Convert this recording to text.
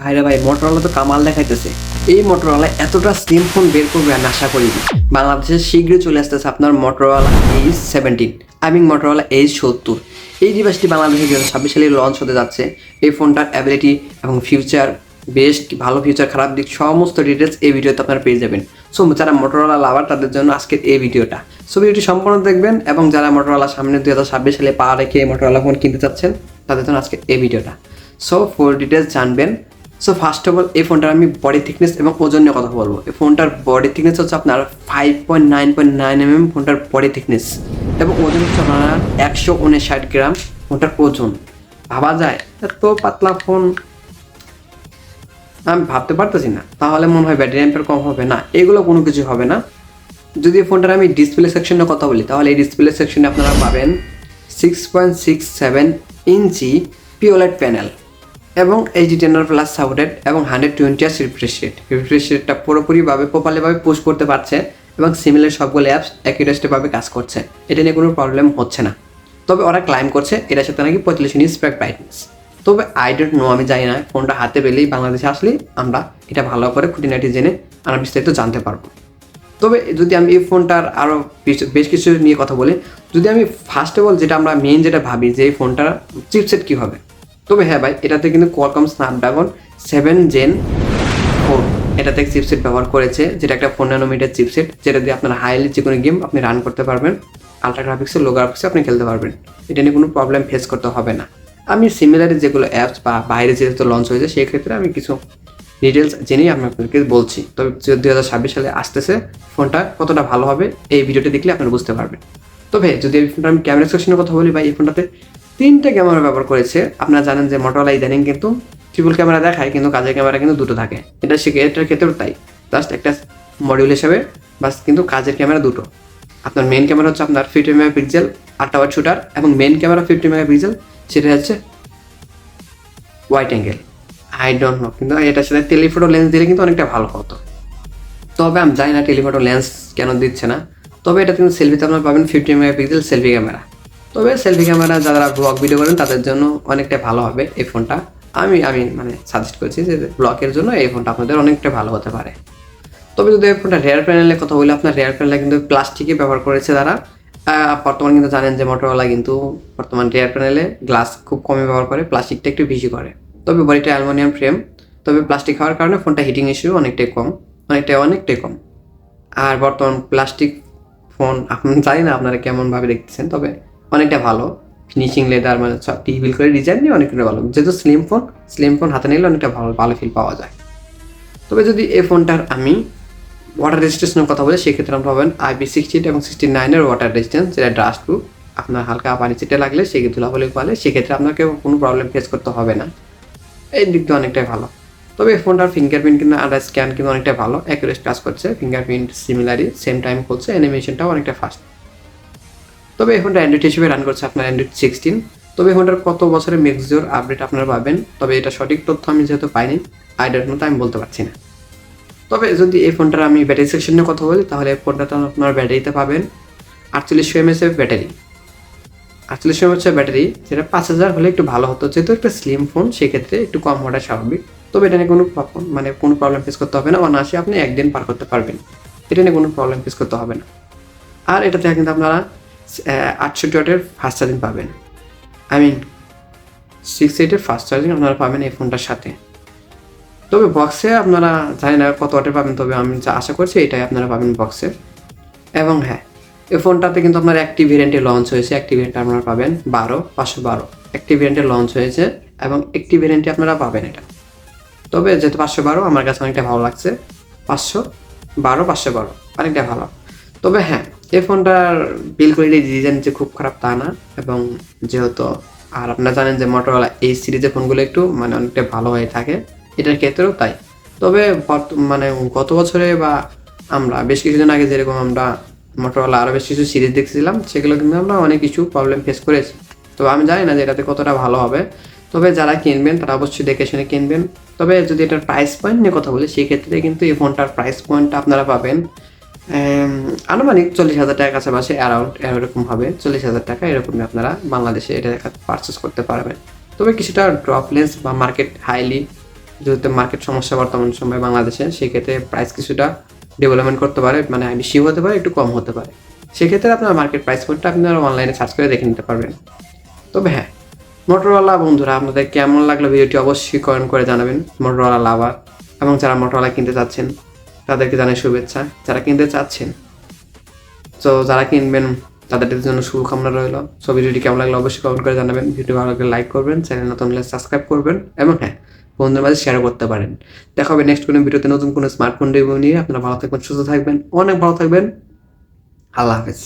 ভাইরা ভাই, মোটরোলা তো কামাল দেখাইতেছে। এই মোটরোলা এতটা স্লিম ফোন বের করবে আমি আশা করিনি। বাংলাদেশে শীঘ্রই চলে আসতেছে আপনার মোটরোলা H17, মোটরোলা H70। এই ডিভাইসটি বাংলাদেশে 2026 সালে লঞ্চ হতে যাচ্ছে। এই ফোনটার অ্যাবিলিটি এবং ফিউচার, বেস্ট ভালো ফিউচার, খারাপ দিক, সমস্ত ডিটেলস এই ভিডিওতে আপনারা পেয়ে যাবেন। সো যারা মোটরোলা লাভার তাদের জন্য আজকের এই ভিডিওটা। সো ভিডিওটি সম্পূর্ণ দেখবেন, এবং যারা মোটরোলা সামনে 2026 সালে পা রেখে মোটরোলা ফোন কিনতে চাচ্ছেন তাদের জন্য আজকে এই ভিডিওটা। সো ফুল ডিটেলস জানবেন। সো ফার্স্ট অফ অল, এই ফোনটার আমি বডি থিকনেস এবং ওজন নিয়ে কথা বলবো। এই ফোনটার বডি থিকনেস হচ্ছে আপনার 5.9 mm ফোনটার বডি থিকনেস, এবং ওজন হচ্ছে আপনার 159 গ্রাম ফোনটার ওজন। ভাবা যায় এত পাতলা ফোন? আমি ভাবতে পারতেছি না। তাহলে মনে হয় ব্যাটারি অ্যাম্পের কম হবে না, এগুলো কোনো কিছু হবে না। যদি এই ফোনটার আমি ডিসপ্লে সেকশনের কথা বলি, তাহলে এই ডিসপ্লে সেকশনে আপনারা পাবেন 6.67 ইঞ্চি পিওলেড প্যানেল, এবং HD10+ সাপোর্টেড, এবং 120 রিফ্রেশ রেট। রিফ্রেশ রেটটা পুরোপুরিভাবে প্রপারলিভাবে পুশ করতে পারছে, এবং সিমিলার সবগুলো অ্যাপস অ্যাকুরেটভাবে কাজ করছে। এটা নিয়ে কোনো প্রবলেম হচ্ছে না। তবে ওরা ক্লাইম করছে এটার সাথে নাকি 45 ইঞ্চি স্প্যাক ব্রাইটনেস। তবে আই ডোন্ট নো, আমি জানি না। ফোনটা হাতে পেলেই বাংলাদেশে আসলেই আমরা এটা ভালো করে খুঁটিনাটি জেনে আমরা বিস্তারিত জানতে পারবো। তবে যদি আমি এই ফোনটার আরও বেশ কিছু নিয়ে কথা বলি, যদি আমি ফার্স্ট অফ অল যেটা আমরা মেইন যেটা ভাবি যে এই ফোনটার চিপসেট কী হবে। তবে হ্যাঁ ভাই, এটাতে কিন্তু কোয়ালকম স্ন্যাপড্রাগন 7 Gen 4 এটাতে চিপসেট ব্যবহার করেছে, যেটা একটা 4 nanometer চিপসেট, যেটা দিয়ে আপনার হাইলি যে কোনো গেম আপনি রান করতে পারবেন। আলট্রা গ্রাফিক্সে, লো গ্রাফিক্সে আপনি খেলতে পারবেন। এটা নিয়ে কোনো প্রবলেম ফেস করতে হবে না। আমি সিমিলারি যেগুলো অ্যাপস বা বাইরে যেহেতু লঞ্চ হয়েছে, সেই ক্ষেত্রে আমি কিছু ডিটেলস জেনেই আমি আপনাদেরকে বলছি। তবে 2026 সালে আসতেছে, ফোনটা কতটা ভালো হবে এই ভিডিওটি দেখলে আপনারা বুঝতে পারবেন। তবে যদি এই ফোনটা আমি ক্যামেরা সেকশনের কথা বলি, ভাই এই ফোনটাতে 3টে ক্যামেরা ব্যবহার করেছে। আপনারা জানেন যে মোটরোলা ইদানিং কিন্তু ট্রিপল ক্যামেরা দেখায়, কিন্তু কাজের ক্যামেরা কিন্তু দুটো থাকে। এটার ক্ষেত্রেও তাই, জাস্ট একটা মডিউল হিসেবে বাস, কিন্তু কাজের ক্যামেরা দুটো। আপনার মেন ক্যামেরা হচ্ছে আপনার 50 মেগাপিক্সেল আল্ট্রা ওয়াইড শুটার, এবং মেন ক্যামেরা 50 মেগাপিক্সেল, সেটা হচ্ছে wide angle. I don't know, কিন্তু এটার সাথে টেলিফোটো লেন্স দিলে কিন্তু অনেকটা ভালো হতো। তবে আমি জানি না টেলিফোটো লেন্স কেন দিচ্ছে না। তবে এটা কিন্তু সেলফিতে আপনারা পাবেন 50 মেগাপিক্সেল সেলফি ক্যামেরা। তবে সেলফি ক্যামেরা যারা ব্লগ ভিডিও করেন তাদের জন্য অনেকটা ভালো হবে এই ফোনটা। আমি মানে সাজেস্ট করছি যে ব্লগের জন্য এই ফোনটা আপনাদের অনেকটা ভালো হতে পারে। তবে যদি এই ফোনটা রেয়ার প্যানেলের কথা বলি, আপনার রেয়ার প্যানেলে কিন্তু প্লাস্টিকই ব্যবহার করেছে তারা। বর্তমানে কিন্তু জানেন যে মোটরোলা কিন্তু বর্তমান রেয়ার প্যানেলে গ্লাস খুব কমই ব্যবহার করে, প্লাস্টিকটা একটু বেশি করে। তবে বডিটা অ্যালুমিনিয়াম ফ্রেম। তবে প্লাস্টিক হওয়ার কারণে ফোনটা হিটিং ইস্যু অনেকটাই কম। আর বর্তমান প্লাস্টিক ফোন আপনি জানি না আপনারা কেমনভাবে দেখতেছেন, তবে অনেকটা ভালো ফিনিশিং, লেদার, মানে সব টিভিল করে ডিজাইন নিয়ে অনেকটা ভালো। যেহেতু স্লিম ফোন হাতে নিলে অনেকটা ভালো ফিল পাওয়া যায়। তবে যদি এই ফোনটার আমি ওয়াটার রেজিস্ট্যান্সের কথা বলি, সেক্ষেত্রে আমরা পাবেন IP68 এবং 69 ওয়াটার রেজিস্ট্যান্স, যেটা ডাস্ট প্রুফ। আপনার হালকা পানি ছিটে লাগলে, সে ধুলাবালি পালে, সেক্ষেত্রে আপনাকে কোনো প্রবলেম ফেস করতে হবে না। এই দিক দিয়ে অনেকটাই ভালো। তবে এই ফোনটার ফিঙ্গারপ্রিন্ট কিন্তু আর স্ক্যান কিন্তু অনেকটা ভালো, অ্যাকুরেট কাজ করছে। ফিঙ্গারপ্রিন্ট সিমিলারি সেম টাইম করছে, অ্যানিমেশনটাও অনেকটা ফাস্ট। তবে এই ফোনটা অ্যান্ড্রয়েড হিসেবে রান করছে আপনার অ্যান্ড্রয়েড 16। তবে এই ফোনটার কত বছরের ম্যাক্সিওর আপডেট আপনারা পাবেন, তবে এটা সঠিক তথ্য আমি যেহেতু পাইনি, আই ডোন্ট নো, আমি বলতে পারছি না। তবে যদি এই ফোনটার আমি ব্যাটারি সেকশনের কথা বলি, তাহলে এই ফোনটাতে আপনার ব্যাটারিতে পাবেন 4800 mAh ব্যাটারি। 4800 mAh ব্যাটারি, যেটা 5000 হলে একটু ভালো হতো, যেহেতু একটা স্লিম ফোন, সেক্ষেত্রে একটু কম হওয়াটা স্বাভাবিক। তবে এটা নিয়ে কোনো প্রবলেম ফেস করতে হবে না। অনায়াসে আপনি একদিন পার করতে পারবেন, এটা নিয়ে কোনো প্রবলেম ফেস করতে হবে না। আর এটাতে কিন্তু আপনারা 68 ওয়াটের ফাস্ট চার্জিং পাবেন। 6 8 ফাস্ট চার্জিং আপনারা পাবেন এই ফোনটার সাথে। তবে বক্সে আপনারা জানি না কত ওয়াটের পাবেন, তবে আমি যা আশা করছি এটাই আপনারা পাবেন বক্সে। এবং হ্যাঁ, এই ফোনটাতে কিন্তু আপনার একটি ভেরিয়েন্টে লঞ্চ হয়েছে। একটি ভেরিয়েন্ট আপনারা পাবেন 512। একটি ভেরিয়েন্টে লঞ্চ হয়েছে, এবং একটি ভেরিয়েন্টে আপনারা পাবেন এটা। তবে যেহেতু 512 আমার কাছে অনেকটা ভালো লাগছে, 512 অনেকটা ভালো। তবে হ্যাঁ, এই ফোনটার বিল্ড কোয়ালিটি ডিজাইন যে খুব খারাপ তা না। এবং যেহেতু আর আপনারা জানেন যে মোটরোলা এই সিরিজের ফোনগুলো একটু মানে অনেকটা ভালো হয়ে থাকে, এটার ক্ষেত্রেও তাই। তবে মানে গত বছরে বা আমরা বেশ কিছুদিন আগে যেরকম আমরা মোটরোলা আরও বেশ কিছু সিরিজ দেখছিলাম, সেগুলো কিন্তু আমরা অনেক কিছু প্রবলেম ফেস করেছি। তো আমি জানি না যে এটাতে কতটা ভালো হবে। তবে যারা কিনবেন তারা অবশ্যই দেখে শুনে কিনবেন। তবে যদি এটার প্রাইস পয়েন্ট নিয়ে কথা বলি, সেক্ষেত্রে কিন্তু এই ফোনটার প্রাইস পয়েন্টটা আপনারা পাবেন আনুমানিক 40,000 টাকার কাছাকাছি, এরকম হবে। 40,000 টাকা এরকমই আপনারা বাংলাদেশে এটা পারচেস করতে পারবেন। তবে কিছুটা ড্রপ লেন্স বা মার্কেট হাইলি যেহেতু মার্কেট সমস্যা বর্তমান সময়ে বাংলাদেশে, সেক্ষেত্রে প্রাইস কিছুটা ডেভেলপমেন্ট করতে পারে, মানে বেশি হতে পারে, একটু কম হতে পারে। সেক্ষেত্রে আপনার মার্কেট প্রাইস পয়েন্টটা আপনারা অনলাইনে সার্চ করে দেখে নিতে পারবেন। তবে হ্যাঁ, মোটরোলা বন্ধুরা, আপনাদের কেমন লাগলো ভিডিওটি অবশ্যই কমেন্ট করে জানাবেন। মোটরোলা লাভার এবং যারা মোটরোলা কিনতে চাচ্ছেন তাদেরকে জানাই শুভেচ্ছা। যারা কিনতে চাচ্ছেন, তো যারা কিনবেন তাদের জন্য শুভকামনা রইল। সো ভিডিওটি কেমন লাগলো অবশ্যই কমেন্ট করে জানাবেন। ভিডিও ভালো লাগলে লাইক করবেন, চ্যানেল নতুন হলে সাবস্ক্রাইব করবেন এবং হ্যাঁ, বন্ধুদের মাঝে শেয়ার করতে পারেন। দেখা হবে নেক্সট কোনো ভিডিওতে নতুন কোনো স্মার্টফোন রিভিউ নিয়ে। আপনারা ভালো থাকবেন, সুস্থ থাকবেন, অনেক ভালো থাকবেন। আল্লাহ হাফেজ।